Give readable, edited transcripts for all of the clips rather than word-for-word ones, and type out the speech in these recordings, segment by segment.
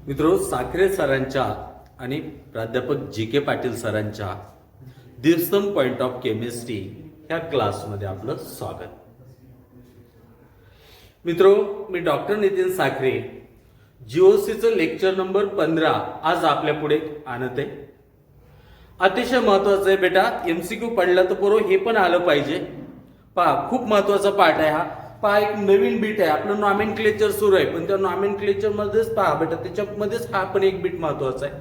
मित्रो, साखरे सरांच्या आणि प्राध्यापक जी के पाटील सरांच्या दिवसम पॉइंट ऑफ केमिस्ट्री ह्या क्लासमध्ये आपलं स्वागत. मित्रो, मी डॉक्टर नितीन साखरे जीओसीचं लेक्चर नंबर 15 आज आपल्या पुढे आणत आहे. अतिशय महत्वाचं आहे बेटा. एमसीक्यू पडला तर पोरो हे पण आलं पाहिजे. पहा, खूप महत्वाचा पार्ट आहे हा. पहा, एक नवीन बीट आहे. आपलं नॉमेनक्लेचर सुरू आहे, पण त्या नॉमेनक्लेचर मध्येच पहा बेटा, त्याच्यामध्येच हा पण एक बीट महत्वाचा आहे.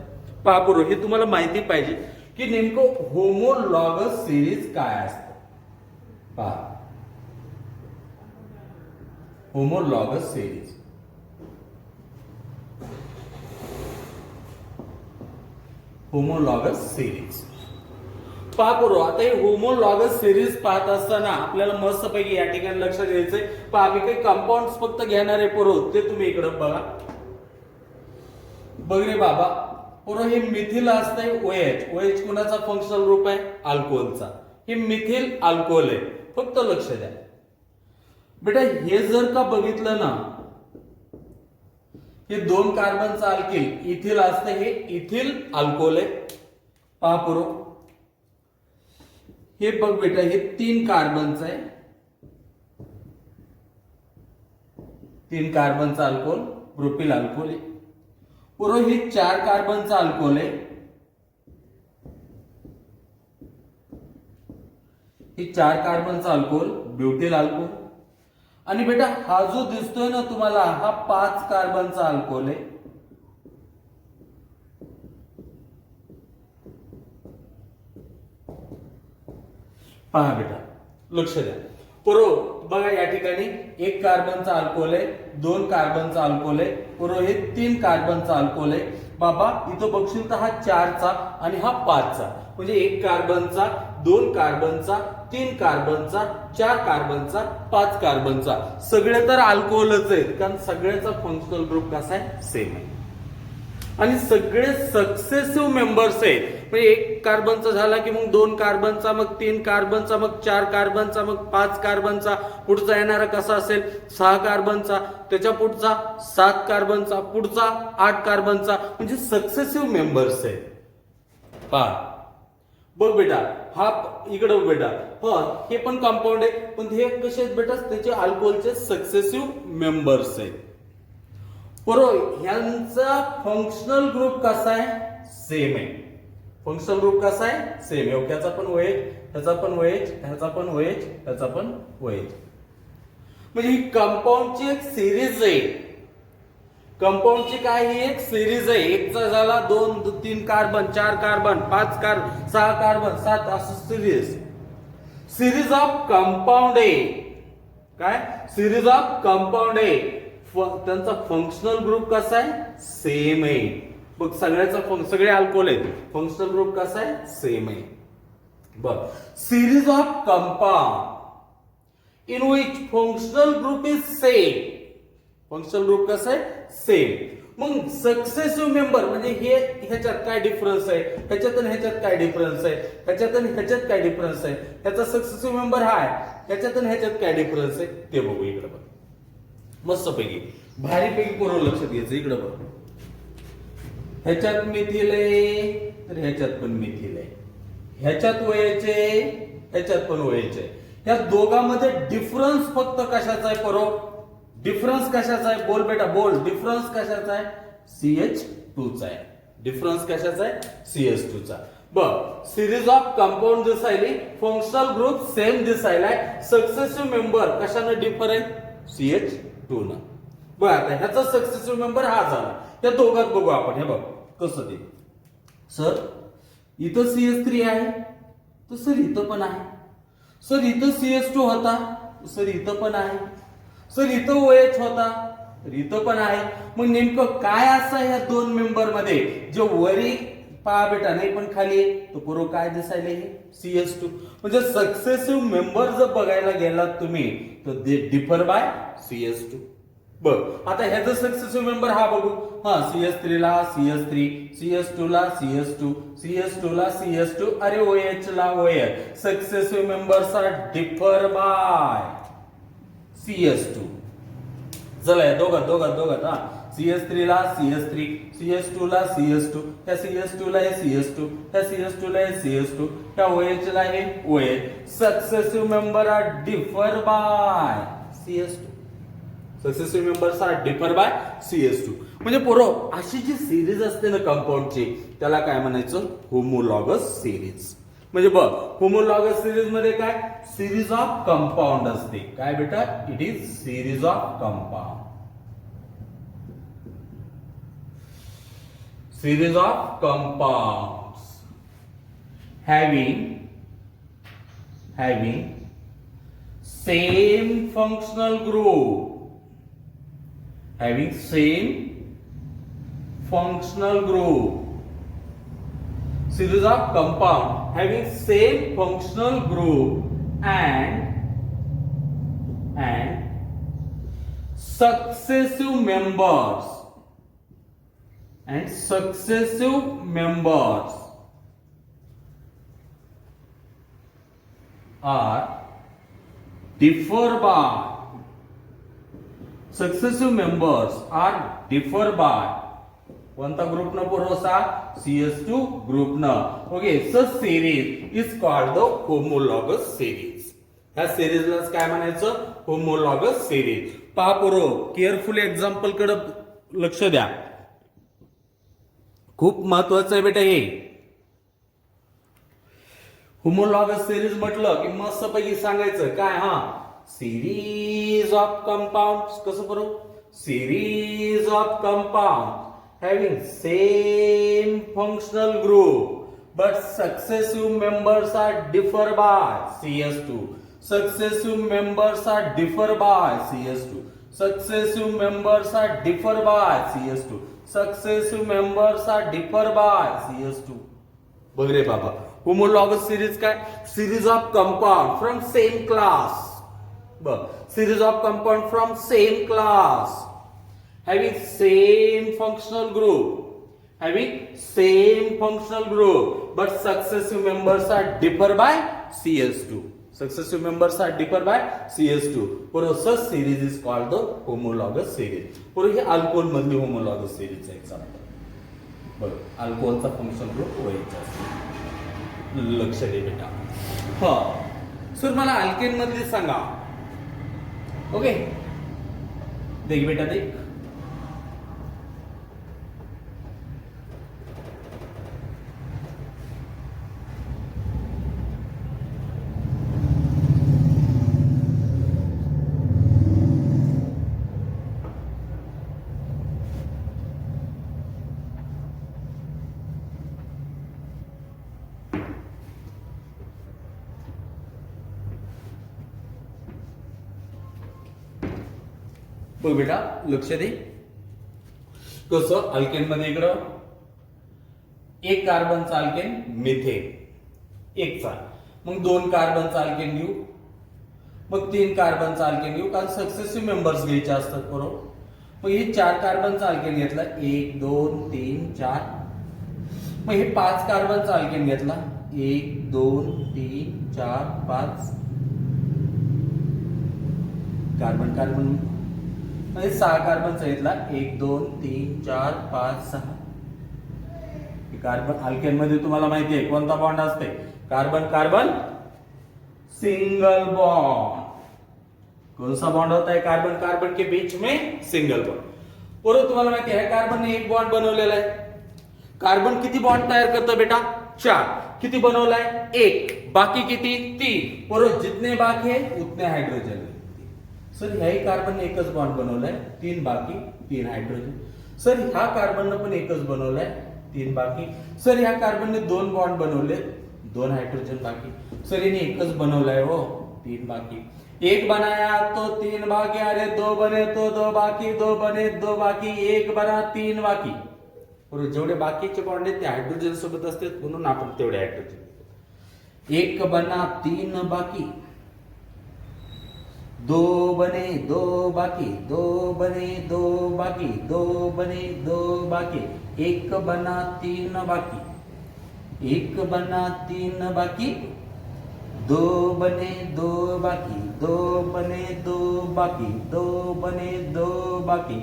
पहा पोरो, हे तुम्हाला माहिती पाहिजे की नेमकं होमोलॉगस सिरीज काय असतं. पहा, होमोलॉगस सिरीज. होमोलॉगस सिरीज पहा पोरो, आता हे होमोलॉगस सिरीज पाहत असताना आपल्याला मस्तपैकी या ठिकाणी लक्षात द्यायचंय. पहा, मी काही कंपाऊंड फक्त घेणार आहे पोरो, ते तुम्ही इकडे बघा. बघ रे बाबा पोरो, हे मिथिल असतंय OH. OH कुणाचा फंक्शनल ग्रुप आहे? अल्कोहोलचा. हे मिथिल अल्कोहोल आहे. फक्त लक्ष द्या बेटा, हे जर का बघितलं ना, हे 2 कार्बनचं अल्किल इथिल असतं, हे इथिल अल्कोहोल आहे. पहा पोरो, हे बघ बेटा, हे 3 कार्बनचं आहे. 3 कार्बनचं अल्कोहोल प्रोपिल अल्कोहोल आहे. पोरो, हे 4 कार्बनचं अल्कोहोल आहे. हे 4 कार्बनचं अल्कोहोल ब्युटिल अल्कोहोल. आणि बेटा, हा जो दिसतोय ना तुम्हाला, हा 5 कार्बनचा अल्कोहोल आहे. पहा बेटा, लक्ष द्या. पोरो बघा, या ठिकाणी 1 कार्बनचा अल्कोहोल आहे, 2 कार्बनचा अल्कोहोल आहे. पोरो, हे 3 कार्बनचा अल्कोहोल आहे. बाबा, इथं बघशील तर हा 4चा आणि हा 5चा, म्हणजे 1 कार्बनचा, 2 कार्बनचा, 3 कार्बनचा, 4 कार्बनचा, 5 कार्बनचा. सगळे तर अल्कोहोलच आहेत, कारण सगळ्याचा फंक्शनल ग्रुप कसा आहे? सेम आहे. आणि सगळे सक्सेसिव्ह मेंबर्स आहेत. म्हणजे 1 कार्बनचा झाला की मग 2 कार्बनचा, मग 3 कार्बनचा, मग 4 कार्बनचा, मग 5 कार्बनचा. पुढचा येणारा कसा असेल? 6 कार्बनचा, त्याच्या पुढचा 7 कार्बनचा, पुढचा 8 कार्बनचा. म्हणजे सक्सेसिव्ह मेंबर्स आहेत. पहा, बघ बेटा, हा इकडे बेटा, हे पण कंपाऊंड आहे, पण हे कसे आहेत बेटा? त्याचे अल्कोहोलचे सक्सेसिव्ह मेंबर्स आहेत. बरोबर, ह्यांचा फंक्शनल ग्रुप कसा आहे? सेम आहे. फंक्शनल ग्रुप कसा आहे? सेम आहे. ह्याचा पण OH, ह्याचा पण OH, ह्याचा पण OH, ह्याचा पण OH. म्हणजे ही कंपाऊंडची एक सिरीज आहे. कंपाऊंडची काय? ही एक सिरीज आहे. एकचा झाला 2 3 कार्बन, 4 कार्बन, 5 कार्बन, 6 कार्बन, 7 असं सिरीज ऑफ कंपाऊंड आहे. काय? सिरीज ऑफ कंपाऊंड आहे. त्यांचा फंक्शनल ग्रुप कसा आहे? सेम आहे. बघ, सगळे अल्कोहोल आहेत, फंक्शनल ग्रुप कसा आहे? सेम आहे. बघ, series of compound in which functional group is same. Functional group कसा आहे? सेम. मग सक्सेसिव्ह मेंबर म्हणजे हे, ह्याच्यात काय डिफरन्स आहे? ह्याच्यात आणि ह्याच्यात काय डिफरन्स आहे? ह्याच्यात आणि ह्याच्यात काय डिफरन्स आहे? ह्याचा सक्सेसिव्ह मेंबर हा आहे, ह्याच्यात आणि ह्याच्यात काय डिफरन्स आहे ते बघू. इकडे बघ, मस्तपैकी भारीपैकी पूर्व लक्ष द्यायचं. इकडे बघ, ह्याच्यात मिथिल आहे तर ह्याच्यात पण मिथिल आहे. ह्याच्यात OH आहे, ह्याच्यात पण OH आहे. या दोघांमध्ये डिफरन्स फक्त कशाचा आहे पोरो? डिफरन्स कशाचा आहे? बोल बेटा, बोल. डिफरन्स कशाचा आहे? CH2 चा आहे. डिफरन्स कशाचा आहे? CH2 चा. बघ, सिरीज ऑफ कंपाऊंड दिसायली, फंक्शनल ग्रुप सेम दिसायलाय, सक्सेसिव्ह मेंबर कशाने डिफर आहे? CH2 न. बघ, आता ह्याचा सक्सेसिव्ह मेंबर हा झाला. त्या दोघात बघू आपण. हे बघ कसं ते. सर, इथं CH3 आहे, तर सर इथं पण आहे. सर, इथं CH2 होता, सर इथं पण आहे. सर, इथं OH होता, तर इथं पण आहे. मग नेमकं काय असं ह्या 2 मेंबर मध्ये जे वरी पहा बेटा, नाही पण खाली, तो पूर्व काय दिसायला? हे CH2. म्हणजे सक्सेसिव्ह मेंबर जर बघायला गेलात तुम्ही, तर दे डिफर बाय CH2. बघ, आता ह्याचा सक्सेसिव्ह मेंबर हा बघू. हा, CH3 ला CH3, CH2 ला CH2, CH2 ला CH2, अरे OH ला OH. Successive members are differ by CH2. चला या दोघात हा CS3 ला CS3, CS2 ला CS2, त्या CS2 ला हे CS2, त्या CS2 ला हे CS2, त्या OH ला हे OH. Successive member are differ by CS2. Successive members are differ by CS2. म्हणजे पोरो अशी जी सिरीज असते ना कंपाऊंडची त्याला काय म्हणायचं, होमोलॉगस सिरीज. म्हणजे बघ होमोलॉगस सिरीज मध्ये काय, सिरीज ऑफ कंपाऊंड असते. काय बेटा, it is series of compound. Series of compounds having same functional group, having same functional group. Series of compound having same functional group and successive members are differ by कोणता group न पुरवसा, CS2 group न. Okay, so series is called the homologous series. ह्या सिरीजलाच काय म्हणायचं, homologous series. पहा पोरो, carefully example कडे लक्ष द्या, खूप महत्वाचं आहे बेटा हे. होमोलॉगस सिरीज म्हटलं की मस्त पैकी सांगायचं काय, हा सिरीज ऑफ कंपाऊंड. कसं बरो, series of compound having same functional group but successive members are differ by CS2. Successive members are differ by CS2. Successive members are differ by CS2. Successive members are differ by CS2. बघ रे बाबा, homologous series काय, series of compound from same class. बघ, series of compound from same class having same functional group but successive members are differ by CS2. Successive members are differ by CS2. For such series is called the homologous series. For हे alcohol मधली homologous series चे example. बघ, अल्कोहोलचा function group OH असतो. लक्ष दे बेटा. हा sir मला alkane मधली सांगा. ओके, देख बेटा देख. बघ बेटा, लक्ष दे. कसं अल्केन मध्ये इकडं एक कार्बनचा अल्केन मिथेन एकचा, मग 2 कार्बनचा अल्केन घेऊ, मग 3 कार्बनचा अल्केन घेऊ, कारण सक्सेसिव्ह मेंबर्स घ्यायचे असतात बरोबर. मग हे 4 कार्बनचा अल्केन घेतला, 1 2 3 4. मग हे 5 कार्बनचा अल्केन घेतला, 1 2 3 4 5. कार्बन कार्बन 6 कार्बनचा घेतला, 1 2 3 4 5 6. कार्बन अल्केन मध्ये तुम्हाला माहिती आहे कोणता बॉन्ड असते, कार्बन कार्बन सिंगल बॉन्ड. कौन सा बॉन्ड होता है कार्बन कार्बन के बीच में, सिंगल बॉन्ड. बरोबर, तुम्हाला माहिती आहे कार्बन ने एक बॉन्ड बनवलेला आहे. कार्बन किती बॉन्ड तयार करतं बेटा, 4. किती बनवलाय, 1. बाकी किती, 3. बरोबर, जितने बाकी है उतने हाइड्रोजन. सर ह्याही कार्बन ने एकच बॉन्ड बनवलाय, 3 बाकी 3 हायड्रोजन. सर ह्या कार्बन ने पण एकच बनवलाय, 3 बाकी. सर ह्या कार्बन ने 2 बॉन्ड बनवले, 2 हायड्रोजन बाकी. सर इन्हें एकच बनवलाय हो, 3 बाकी. 1 बनाया तो 3 बाकी, अरे 2 बने तो 2 बाकी, 2 बने 2 बाकी, 1 बना 3 बाकी. बरोबर, जेवढे बाकीचे बॉन्ड आहेत ते हायड्रोजन सोबत असतात म्हणून आपण तेवढे हायड्रोजन. 1 बना 3 बाकी, 2 बने 2 बाकी, 2 बने 2 बाकी, 2 बने 2 बाकी, 1 बना 3 बाकी, 1 बना 3 बाकी, दो बने दो बाकी, दो बने दो बाकी, दो बने दो बाकी,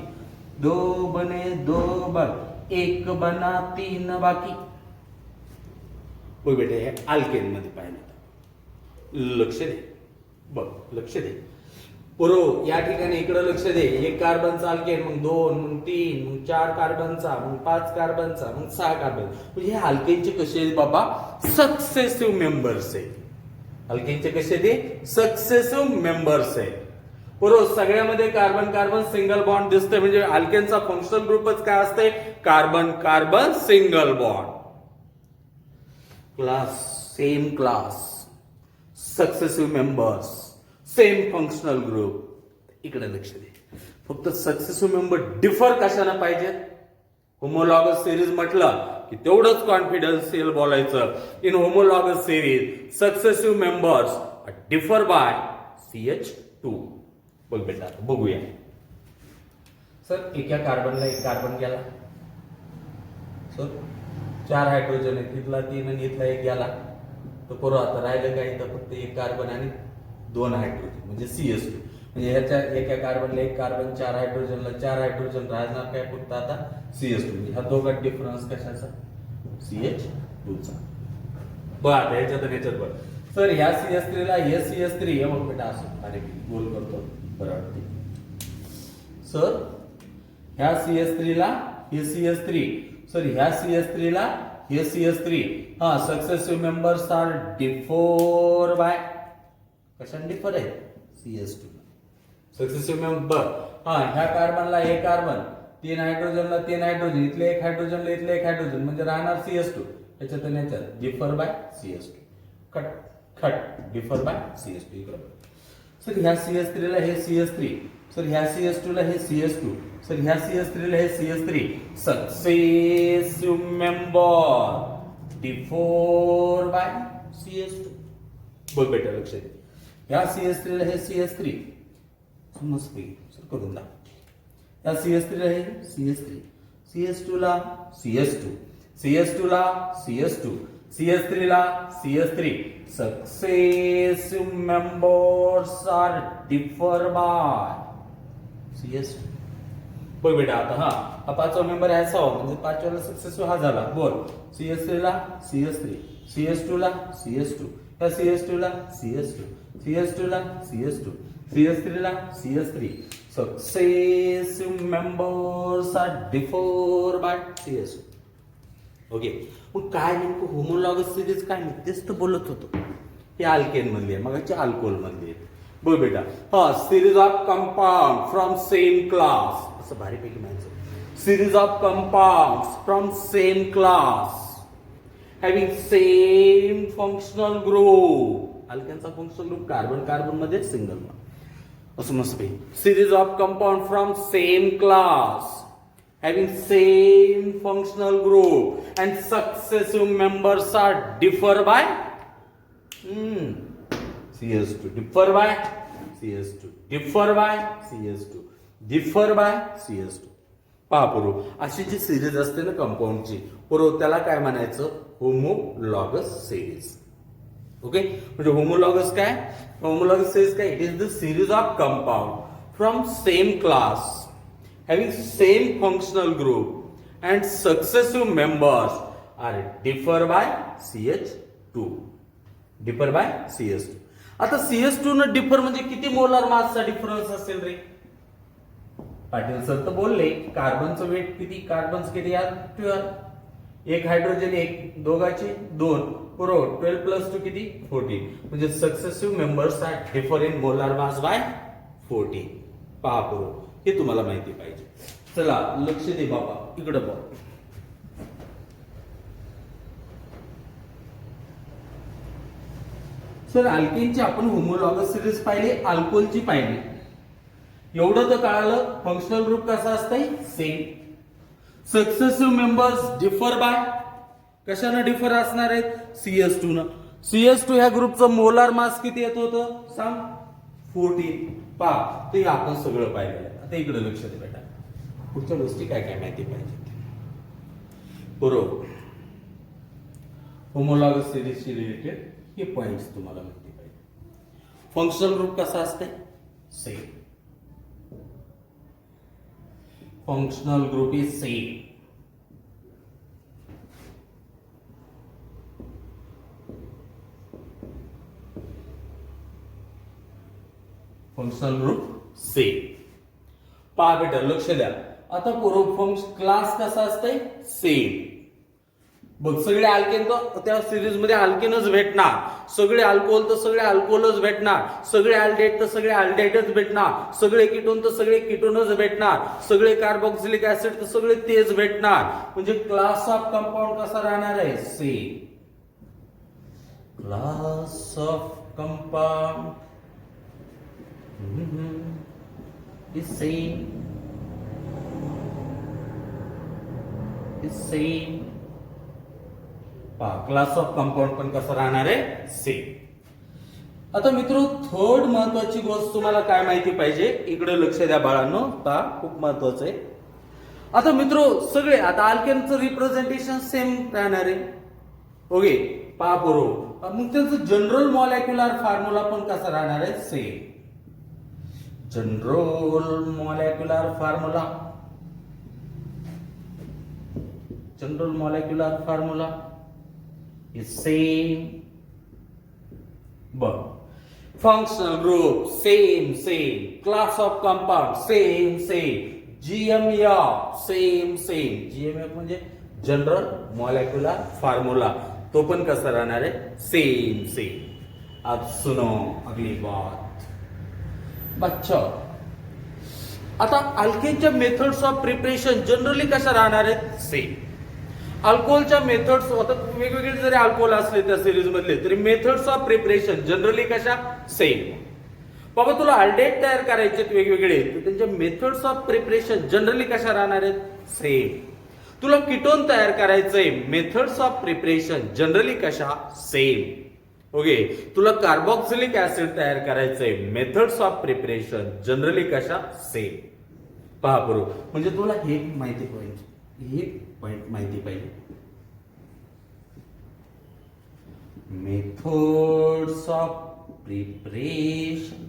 दो बने दो बाकी, एक बना तीन बाकी. बघ बेटे हे अल्केन मध्ये पाहिलं, लक्ष दे, बघ लक्ष दे. बरोबर या ठिकाणी इकडे लक्ष दे. एक कार्बनचा अल्केन, मग 2, मग 3, मग 4 कार्बनचा, मग 5 कार्बनचा, मग 6 कार्बन. म्हणजे हे अल्केनचे कसे आहेत बाबा, सक्सेसिव्ह मेंबर्स आहे. अल्केनचे कसे ते सक्सेसिव्ह मेंबर्स आहे. बरोबर सगळ्यामध्ये कार्बन कार्बन सिंगल बॉन्ड दिसतोय, म्हणजे अल्केनचा फंक्शनल ग्रुपच काय असते, carbon carbon single bond. Class same class, successive members, same functional group. इकडे लक्ष दे. फक्त सक्सेसिव्ह मेंबर डिफर कशाला पाहिजेत, होमोलॉगस सिरीज म्हटलं की तेवढंच कॉन्फिडन्शियल बोलायचं. In homologous series successive members differ by CH2. बघ बेटा बघूया. सर एका कार्बनला एक कार्बन गेला, सर 4 हायड्रोजन आहे, तिथला 3 आणि इथला 1 गेला, तर करू आता राहिलं काय, तर फक्त 1 कार्बन आणि 2 हायड्रोजन म्हणजे CH2. म्हणजे ह्याच्या एका कार्बनला 1 कार्बन, 4 हायड्रोजनला 4 हायड्रोजन, राहणार काय फक्त आता CH2. म्हणजे हा दोघात डिफरन्स कशाचा, CH2चा. बघ आता ह्याच्यात आणि ह्याच्यात बघ. सर ह्या CH3 ला हे CH3 हे मग बेटा असं अरे गोल करतो बरं वाटते. सर ह्या CH3 ला हे CH3, सर ह्या CH3 ला हे CH3. हा successive members are differ by, कशाने डिफर आहे, CH2. सक्सेसिव्ह मेंबर हा ह्या कार्बनला 1 कार्बन, 3 हायड्रोजनला 3 हायड्रोजन, इथले 1 हायड्रोजनला इथले 1 हायड्रोजन, म्हणजे राहणार CH2. याच्यात आणि याच्यात differ by CH2. Cut cut differ by CH2. इकडे सर ह्या CH3 ला हे CH3, सर ह्या CH2 ला हे CH2, सर ह्या CH3 ला हे CH3. Successive member differ by CH2. बघ बेटा लक्ष दे. ह्या CH3 ला हे CH3 समजते, सर करून दाखव. या CH3 ला हे CH3, CH2 ला CH2, CH2 ला CH2, CH3 ला CH3. Successive members are differ by CH2. बघ बेटा आता हा 5वा मेंबर आहे 6वा, म्हणजे 5व्याला सक्सेसिव्ह हा झाला. बोल CH3 ला CH3, CH2 ला CH2, या CH2 ला CH2, CH2 ला CH2, CH3 ला CH3. Successive members are differ by CH2. Okay. मग काय नेमकं होमोलॉगस सिरीज काय नाही तेच तर बोलत होतो. हे अल्केन मधली आहे, मग अल्कोहोल मधली आहे. बघ बेटा हा series of compound from same class, असं भारीपैकी म्हणायचं. Series of compound from same class having same functional group. अल्केनचा फंक्शनल ग्रुप कार्बन कार्बन मध्ये सिंगल बॉन्ड असं मस्त पाहिजे. Series of compound from same class having same functional group and successive members are differ by CH2, differ by CH2, differ by CH2, differ by CH2. पहा पूर्व अशी जी series असते ना कंपाऊंडची, पूर्व त्याला काय म्हणायचं, होमोलॉगस सिरीज. ओके. म्हणजे होमोलॉगस काय, होमोलॉगस सिरीज काय, it is the series of compound from same class having same functional group and successive members are differ by CH2, differ by CH2. आता CH2 न डिफर म्हणजे किती molar मासचा difference असेल रे. Patil sir तर बोलले कार्बनचं weight किती, कार्बनचं किती यार 12, 1 हायड्रोजन 1, दोघाचे 2, बरोबर 12 प्लस 2 किती 14. म्हणजे successive members are differ in molar mass by 14. पहा बरोबर हे तुम्हाला माहिती पाहिजे. चला लक्ष दे बाबा, इकडे बघ. सर अल्केनची आपण होमोलॉगस सिरीज पाहिली, अल्कोहोलची पाहिली. एवढं तर कळालं फंक्शनल ग्रुप कसा असतंय, same. Successive members differ by, कशाने डिफर असणार आहेत, CH2 न. CH2 ह्या ग्रुपचं मोलार मास किती येत होतं सांग, 14. पहा ते आपण सगळं पाहिलेलं आहे. आता इकडे लक्ष दे बेटा, पुढच्या गोष्टी काय काय माहिती पाहिजे. बरोबर होमोलॉगस सिरीजशी रिलेटेड हे पॉइंट्स तुम्हाला माहिती फंक्शनल ग्रुप कसा असते? Same. Functional group is same. Functional group same. पहा बेटा, लक्ष द्या. आता फंक्शन क्लास कसा असते? सेम. बघ, सगळे अल्केन तर त्या सिरीज मध्ये अल्केनच भेटणार, सगळे अल्कोहोल तर सगळे अल्कोहोलच भेटणार, सगळे अल्डेट तर सगळे अल्डेटच भेटणार, सगळे कीटोन तर सगळे कीटोनच भेटणार, सगळे कार्बोक्सिलिक ऍसिड तर सगळे तेच भेटणार. म्हणजे क्लास ऑफ कंपाऊंड कसा राहणार आहे? Same. Class of compound is same. Class of compound पण कसं राहणार आहे? सेम. आता मित्र, थर्ड महत्वाची गोष्ट तुम्हाला काय माहिती पाहिजे? इकडे लक्ष द्या बाळांनो, पहा खूप महत्वाचं आहे. आता मित्र, सगळे आता अल्केनचं रिप्रेझेंटेशन सेम राहणार आहे. ओके, पहा बरोबर. मग त्यांचं जनरल मॉलिक्युलर फॉर्म्युला पण कसा राहणार आहे? Same. General molecular formula is same. But functional group same. Class of compound same. GMF same. GMF म्हणजे जनरल मॉलिक्युलर फॉर्म्युला, तो पण कसा राहणार आहे? सेम. अब सुनो अगली बात. बच्चा, आता अल्केनच्या मेथड्स ऑफ प्रिपरेशन जनरली कशा राहणार आहेत? सेम. अल्कोहोलच्या मेथड्स, आता वेगवेगळे जरी अल्कोहोल असले त्या सिरीज मधले, तरी मेथड्स ऑफ प्रिपरेशन जनरली कशा? सेम. बाबा, तुला अल्डेट तयार करायचे वेगवेगळे, तर त्यांच्या मेथड्स ऑफ प्रिपरेशन जनरली कशा राहणार आहेत? सेम. तुला कीटोन तयार करायचंय, मेथड्स ऑफ प्रिपरेशन जनरली कशा? सेम. ओके, तुला कार्बोक्सिलिक ऍसिड तयार करायचंय, मेथड्स ऑफ प्रिपरेशन जनरली कशा? सेम. पहा बरोबर. म्हणजे तुला हे माहिती पाहिजे, हे पॉइंट माहिती पाहिजे. Methods of preparation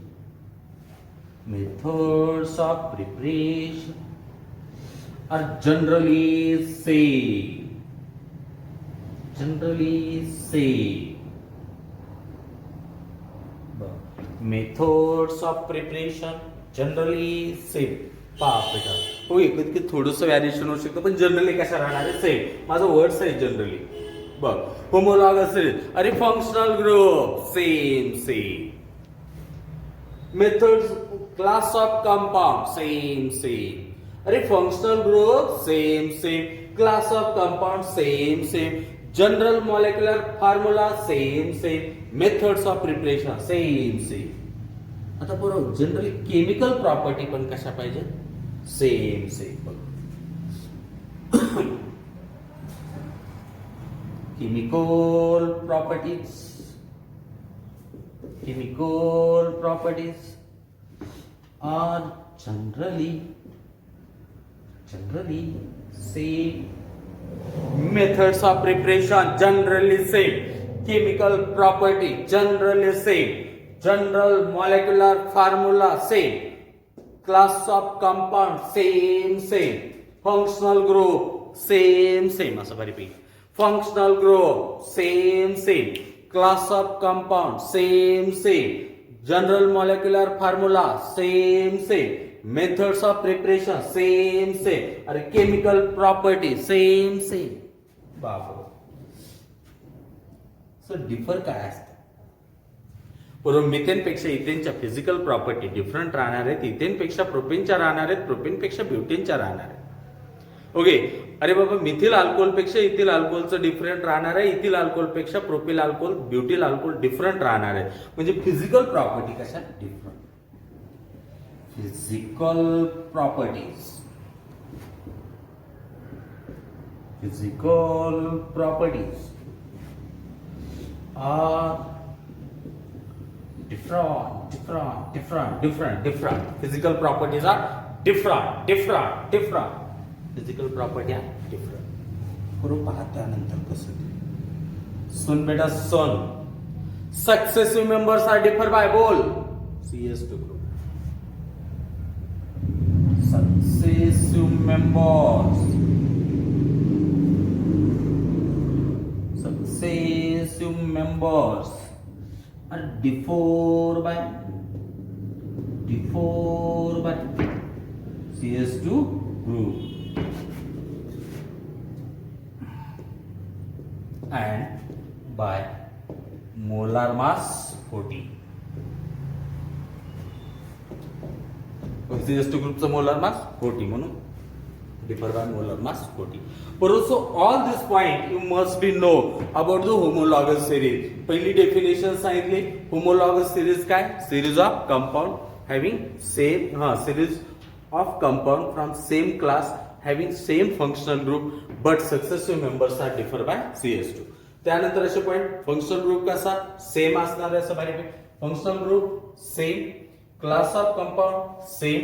are generally same. Methods of preparation generally same. पहा बेटा, होय, कधी थोडंसं व्हॅरिएशन होऊ शकतं, पण जनरली कशा राहणार आहे? सेम. माझं वर्ड्स आहे जनरली. बघ, होमोलॉगस अरे functional group same. Methods, class of compound same. अरे functional group same. Class of compound same. General molecular formula same. Methods of preparation same. आता बरोबर, जनरली केमिकल प्रॉपर्टी पण कशा पाहिजे? Same. Chemical properties are generally same. Methods of preparation generally same. Chemical property generally same. General molecular formula same. Class of compound same. Functional group same. असं बऱ्यापैकी. Functional group same. Class of compound same. General molecular formula same. Methods of preparation same. अरे chemical property same. बाप, sir differ काय असतं? बरोबर, methane पेक्षा इथेनच्या physical property different राहणार आहेत. इथेन पेक्षा प्रोपेनच्या राहणार आहेत, प्रोपेन पेक्षा ब्युटेनच्या राहणार आहेत. ओके, अरे बाबा, मिथिल अल्कोहोल पेक्षा इथिल अल्कोहोलचं डिफरंट राहणार आहे, इथिल अल्कोहोल पेक्षा propyl alcohol, butyl alcohol different राहणार आहे. म्हणजे फिजिकल प्रॉपर्टी कशा? Different. Physical properties are different. Physical properties are different. Physical property are different. बरोबर, पहा त्यानंतर कसं. सुन बेटा सुन. Successive members are differ by बोल CS2 group. Successive members are differ by CS2 group and by molar mass 40. CS2 ग्रुपचं molar mass 40 म्हणून differ by molar mass 40. But also all this point you must be know about the homologous series. पहिली definition सांगितली. homologous series काय? Series of compound having series of compound from same class having same functional group but successive members are differ by CS2. त्यानंतर असे point functional group कसा same असणार आहे. असं बऱ्यापैकी functional group same, class of compound same,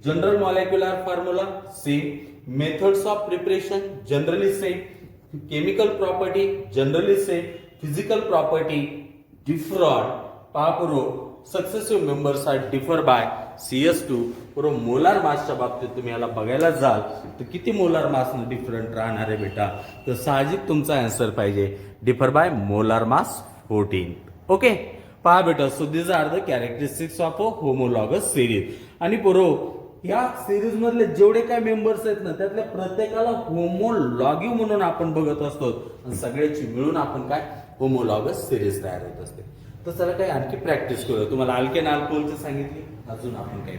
general molecular formula same, methods of preparation generally same, chemical property generally same, physical property different. पापुरो successive members are differ by CS2. बरोबर molar मासच्या बाबतीत तुम्ही याला बघायला जाल तर किती मोलार मासनं डिफरंट राहणार आहे बेटा, तर साहजिक तुमचा आन्सर पाहिजे differ by molar mass 14. Okay पहा बेटा, so this are the characteristics of a homologous series. आणि बरो या सिरीज मधले जेवढे काय मेंबर्स आहेत ना त्यातल्या प्रत्येकाला होमोलॉगिव म्हणून आपण बघत असतो आणि सगळ्याची मिळून आपण काय होमोलॉगस सिरीज तयार होत असते. तर चला काही आणखी प्रॅक्टिस करूया. तुम्हाला अल्केन अल्कोहोलची सांगितली, अजून आपण काही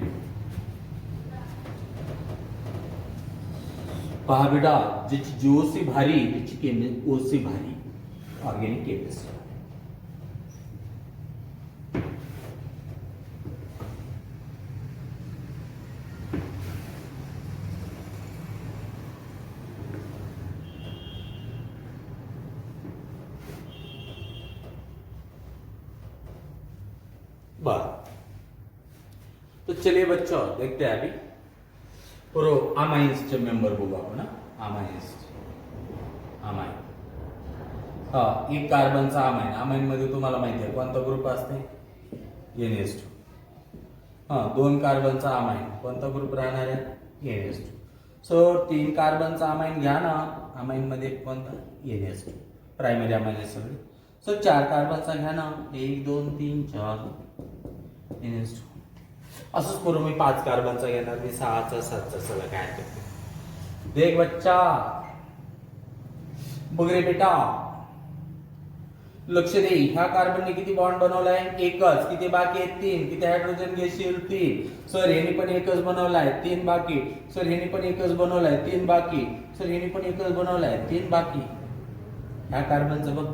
पहा बेटा, ज्याची जीओसी भारी त्याची ओसी भारी. ऑर्गेनिक केमिस्ट्री तो चलिए बच्चों देखते हैं अभी पूरा अमाइन्स चे मेंबर बघू आपण. अमाइन्स अमाइन एक कार्बनचा अमाइन. अमाइन मध्ये तुम्हाला माहिती आहे कोणता ग्रुप असते NH2. दोन कार्बनचा अमाइन कोणता ग्रुप राहणार आहे NH2. सो 3 कार्बनचा अमाइन घ्या ना, अमाइन मध्ये कोणता NH2 प्रायमरी अमाइन आहे सगळे. सो 4 कार्बनचा घ्या ना, 1 2 3 4 NH2. असंच करू मी 5 कार्बनचा घेणार, मी 6चा 7चा चला काय करते. देख बच्चा बघ रे बेटा, लक्ष दे. ह्या कार्बनने किती बॉन्ड बनवलाय एकच, किती बाकी आहेत 3, किती हायड्रोजन घेशील 3. सर ह्याने पण एकच बनवलाय 3 बाकी. सर ह्याने पण एकच बनवलाय 3 बाकी. सर ह्याने पण एकच बनवलाय 3 बाकी. ह्या कार्बनचं बघ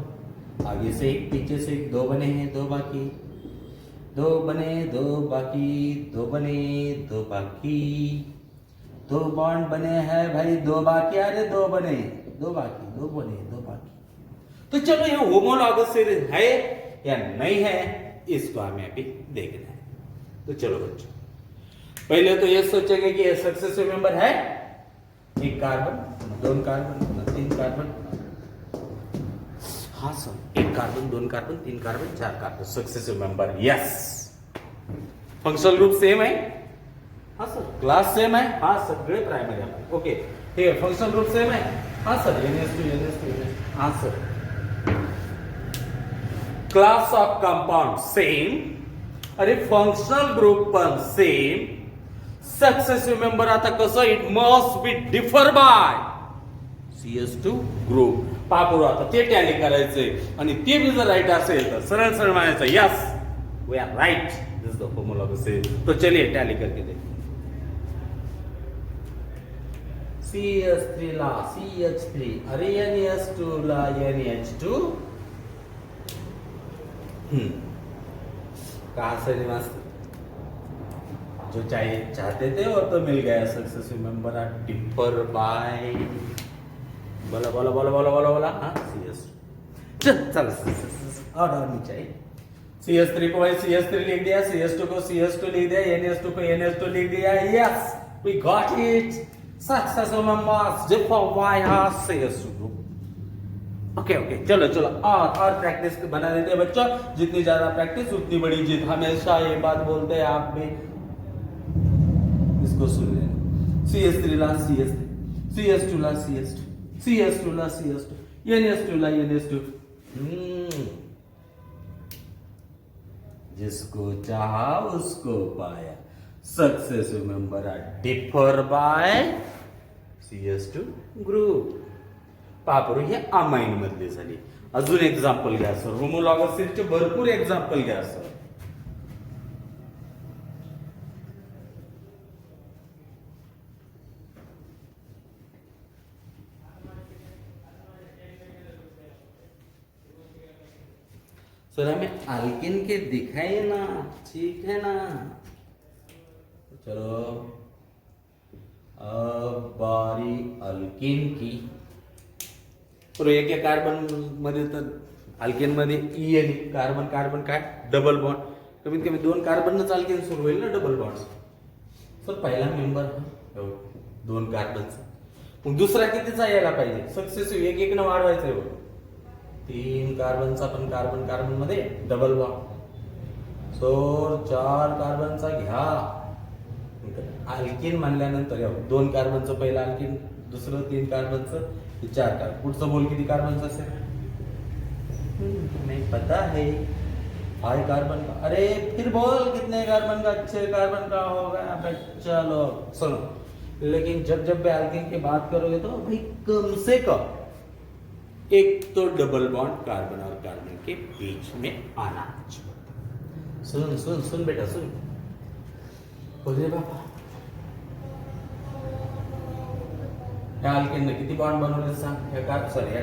आगे से 1 पीछे से 1 2 बने हैं 2 बाकी. 2 बने 2 बाकी 2 बने 2 बाकी. 2 बॉन्ड बने हैं भाई 2 बाकी. अरे 2 बने 2 बाकी 2 बने 2 बाकी. तो चलो ये होमोलॉगस सीरीज है या नहीं है इसको हमें अभी देखना है. तो चलो बच्चों, पहले तो ये सोचेंगे कि ये सक्सेसिव मेंबर है. 1 कार्बन 2 कार्बन 3 कार्बन. हाँ sir 1 carbon 2 carbon 3 carbon 4 carbon successive member. Yes. Functional group same है. हाँ सर. क्लास सेम है. हाँ सगळे प्रायमरी आहे. ओके हे फंक्शनल ग्रुप सेम है. हाँ सर NH2. हाँ sir. Class of compound same. अरे फंक्शनल ग्रुप पण सेम. सक्सेसिव मेंबर आता कसं it must be differ by CS2 group. पापुरो आता ते टॅली करायचंय आणि ते बी जर राईट असेल तर सरळ सरळ म्हणायचं yes we are right, this the homologous series. तो चलिए टॅली करके देखते. CH3 ला CH3, अरे NH2 ला NH2. कहा सही मस्त. जो चाहते थे वो तो मिल गया. Successive member are differ by बोला बोला बोला बोला बोला बोला. हाँ CS2 चल और नीचे CS3 को भाई CS3 लिख दिया, CS2 को CS2 लिख दिया, NH2 को NH2 लिख दिया. Yes we got it. Successive members differ by CS2 group. Okay okay, चलो चलो, और प्रैक्टिस बना देते हैं बच्चों। जितनी ज्यादा प्रैक्टिस उतनी बड़ी जीत, हमेशा ये बात बोलते हैं आप भी। इसको सुन लेना। CS3 ला CS3, CS2 ला CS2, CS2 ला CS2, NS2 ला NS2। जिसको चाहा उसको पाया। Successive member are differ by CS2 group. पापरू हे अमाइन मधली झाली। अजून एक्झाम्पल घ्या सर, होमोलॉगस सीरीजचे भरपूर एक्झाम्पल घ्या सर। सर हमें अल्किन के दिखाए ना, ठीक है ना। चलो अब बारी अल्किन की। तर एक कार्बन मध्ये तर अल्केन मध्ये ई आणि कार्बन कार्बन काय डबल बॉन्ड, कमीत कमी 2 कार्बनच अल्केन सुरू होईल ना डबल बॉन्ड। सर पहिला मेंबर 2 कार्बनचा, मग दुसरा कितीचा यायला पाहिजे? सक्सेसिव्ह एक एक न वाढवायचं आहे। 3 कार्बनचा पण कार्बन कार्बन मध्ये डबल बॉन्ड। सो 4 कार्बनचा घ्या। अल्किन म्हणल्यानंतर 2 कार्बनचं पहिलं अल्किन, दुसरं 3 कार्बनचं, 4 कार्बन। पुढचं बोल किती कार्बनचं असेल? नहीं पता है। 5 कार्बन का, अरे फिर बोल कितने कार्बन का? 6 कार्बन का होगा। चलो सुनो, लेकिन जब जब भी अल्किन की बात करोगे तो भाई कम से कम एक तो डबल बॉन्ड कार्बन और कार्बन के बीच में आना चाहिए। सुन सुन सुन बेटा सुन, बोले बाबा या अल्केनने किती बॉन्ड बनवले सांग? या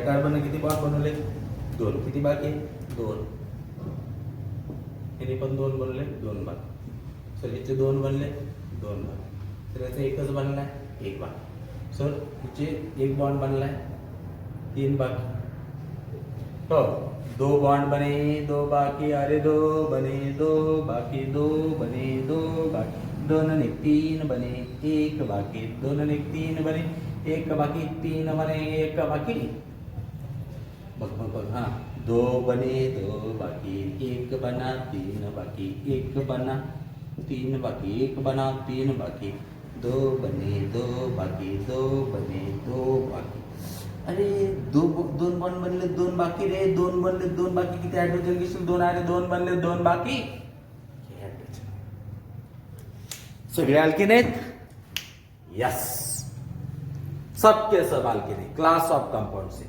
कार्बनने किती बॉन्ड बनवले? 2। किती बाकी? 2। याने पण 2 बनले, 2 बाकी। सर याचे 2 बनले, 2 बाकी। तर याचा एकच बनलाय, 1 बाकी। सर याचे 1 बॉन्ड बनलाय, 3 बाकी। तो 2 बॉन्ड बने, 2 बाकी। अरे 2 बने, 2 बाकी, 2 बने, 2 बाकी। 2 ने 3 बने, 1 बाकी। 2 ने 3 बने, 1 बाकी। 3 बने, 1 बाकी। बघ हाँ, 2 बने, 2 बाकी। 1 बना, 3 बाकी। 1 बना, 3 बाकी। 1 बना, 3 बाकी। 2 बने, 2 बाकी। 2 बने, 2 बाकी। अरे 2 बॉन्ड बनले, 2 बाकी रे। 2 बनले, 2 बाकी। किती हायड्रोजन घेशील? 2। अरे 2 बनले, 2 बाकी। सगळे अल्किन आहेत? यस, सबके सब अल्किन है। क्लास ऑफ कंपाउंड से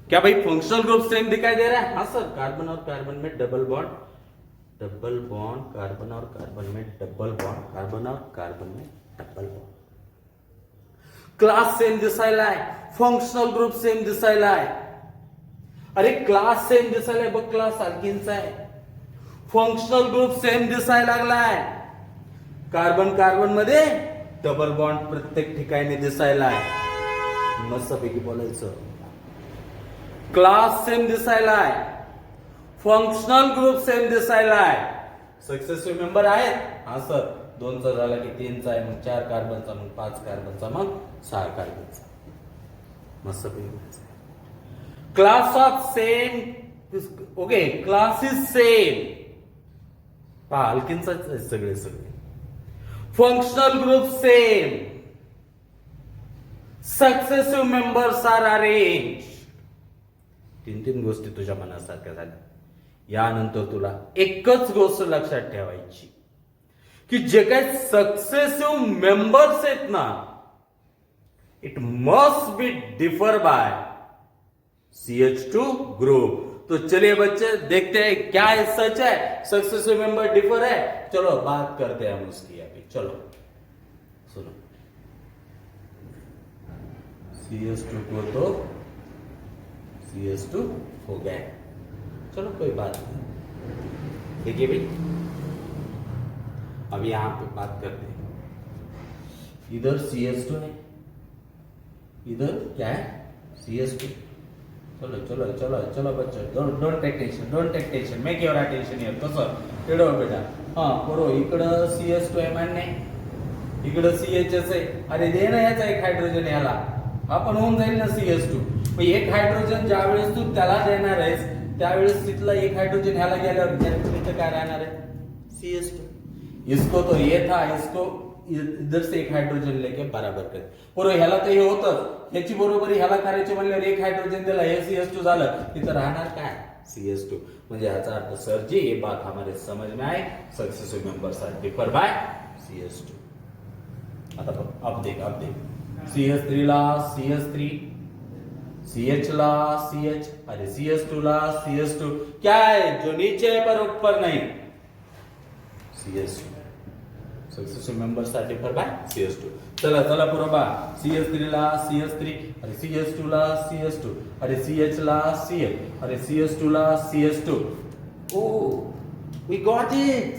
क्या भाई फंक्शनल ग्रुप सेम दिखाई दे रहा है? हाँ सर, कार्बन और कार्बन में double bond, double bond, carbon और कार्बन में डबल बॉन्ड, कार्बन और कार्बन में डबल बॉन्ड। क्लास सेम दिसायला आहे, फंक्शनल ग्रुप सेम दिसायला आहे। अरे क्लास सेम दिसायला आहे, बघ क्लास अल्किनचा आहे। फंक्शनल ग्रुप सेम दिसायला लागलाय, कार्बन कार्बन मध्ये डबल बॉन्ड प्रत्येक ठिकाणी दिसायला आहे। मस्तपैकी बोलायचं, क्लास सेम दिसायला आहे, फंक्शनल ग्रुप सेम दिसायला आहे। सक्सेसिव्ह मेंबर आहेत? हा सर, 2चा झाला की 3चा आहे, मग 4 कार्बनचा, मग 5 कार्बनचा, मग 6 कार्बनचा। मस्तपैकी class of same, okay, class is same. पहा अल्किनचा सगळे सगळे। Functional group same, successive members are arrange. 3 गोष्टी तुझ्या मनासारख्या झाल्या। यानंतर तुला एकच गोष्ट लक्षात ठेवायची की जे काही सक्सेसिव्ह मेंबर्स आहेत ना, it must be differ by CH2 group. तो चलिए बच्चे देखते हैं क्या है सच है, सक्सेसिव मेंबर डिफर है। चलो बात करते हैं हम उसकी अभी। चलो सुनो, CS2 को तो CS2 हो गया, चलो कोई बात नहीं। देखिए भाई, अब यहां पे बात करते हैं। इधर CS2 है, इधर क्या है? CS2। चलो चलो चलो चलो बच्चों, don't take tension, don't take tension, make your attention here. कसं तेडो बेटा, हां बरोबर। इकडं CS2 आहे मान्य, इकडं CHS आहे। अरे दे ना याचा एक हायड्रोजन याला, आपण होऊन जाईल ना CS2. एक हायड्रोजन ज्या वेळेस तू त्याला देणार आहेस त्यावेळेस तिथला एक हायड्रोजन ह्याला गेल्यावर इथं काय राहणार आहे CS2. इसको तो ये था, इसको इधर से एक हायड्रोजन लेके बराबर कर. बरोबर ह्याला तर हे होतं, ह्याची बरोबरी ह्याला करायची म्हणल्यावर एक हायड्रोजन दिला, हे CS2 झालं, तिथं राहणार काय CS2. म्हणजे ह्याचा अर्थ सर जी ये बात हमारे समझ में आई, successive members are differ by CS2. आता अब देख CS3 ला CS3, CH ला CH, अरे CS2 ला CS2, क्या है जो नीचे है पर ऊपर नहीं, CS2. Successive members are differ by CS2. चला बरोबर CS3 ला CS3, अरे CS2 ला CS2, अरे CH ला CH, अरे CS2 ला CS2. Oh we got it,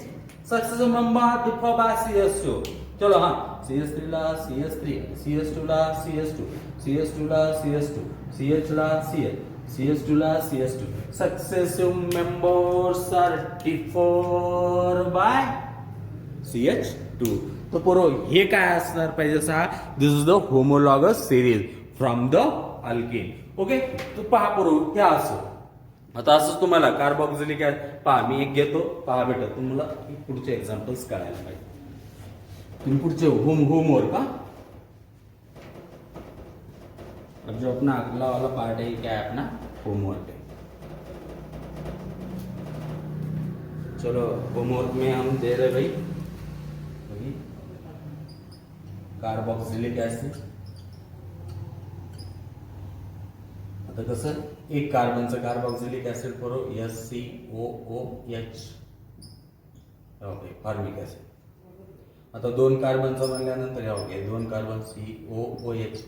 successive member differ by CS2. चलो हाँ, CS3 ला CS3, CS2 ला CS2, CS2 ला CS2, CH ला CH, CS2 ला CS2. Successive members are differ by CH2. तो पोरो हे काय असणार पाहिजे सा, this is the homologous series from the alkane. Okay, तो पहा पोरो हे असं. आता असंच तुम्हाला कार्बोक्सिलिक ऍसिड पहा, मी एक घेतो, पहा बेटा तुम्हाला पुढचे एक्झाम्पल्स कळायला पाहिजे. तुम्ही पुढचे होमवर्क का अब जो अपना अगला वाला पार्ट है क्या है, अपना होमवर्क है. चलो होमवर्क में हम दे रहे भाई कार्बोक्सिलिक ऍसिड. आता कसं एक कार्बनचं कार्बोक्सिलिक ऍसिड करो SCOOH, ओके फॉर्मिक ऍसिड. आता दोन कार्बनचं म्हणल्यानंतर हे ओके दोन कार्बन COOH,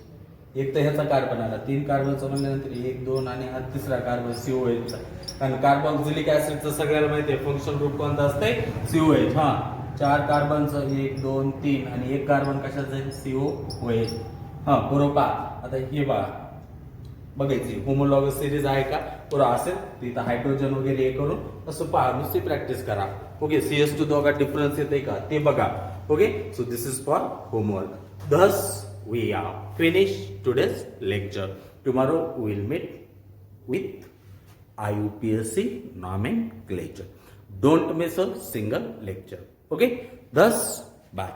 एक तर ह्याचा कार्बन आला, तीन कार्बनचं म्हणल्यानंतर 1 2 आणि हा तिसरा कार्बन COH. कारण कार्बोक्सिलिक ऍसिडचं सगळ्याला माहिती आहे फंक्शन ग्रुप कोणता असते COH. हा, 4 कार्बनचं 1 2 3 आणि एक कार्बन कशाचं आहे COOH. हा बरोबर. आता हे बघायची होमोलॉगस सिरीज आहे का, बरोबर असेल तिथं हायड्रोजन वगैरे हे करून असं पहा, नुसती प्रॅक्टिस करा. ओके, CS2 दोघात डिफरन्स येते का ते बघा. Okay, so this is for homework. Thus we are finished today's lecture. Tomorrow we will meet with IUPAC nomenclature. Don't miss a single lecture. Okay, thus bye.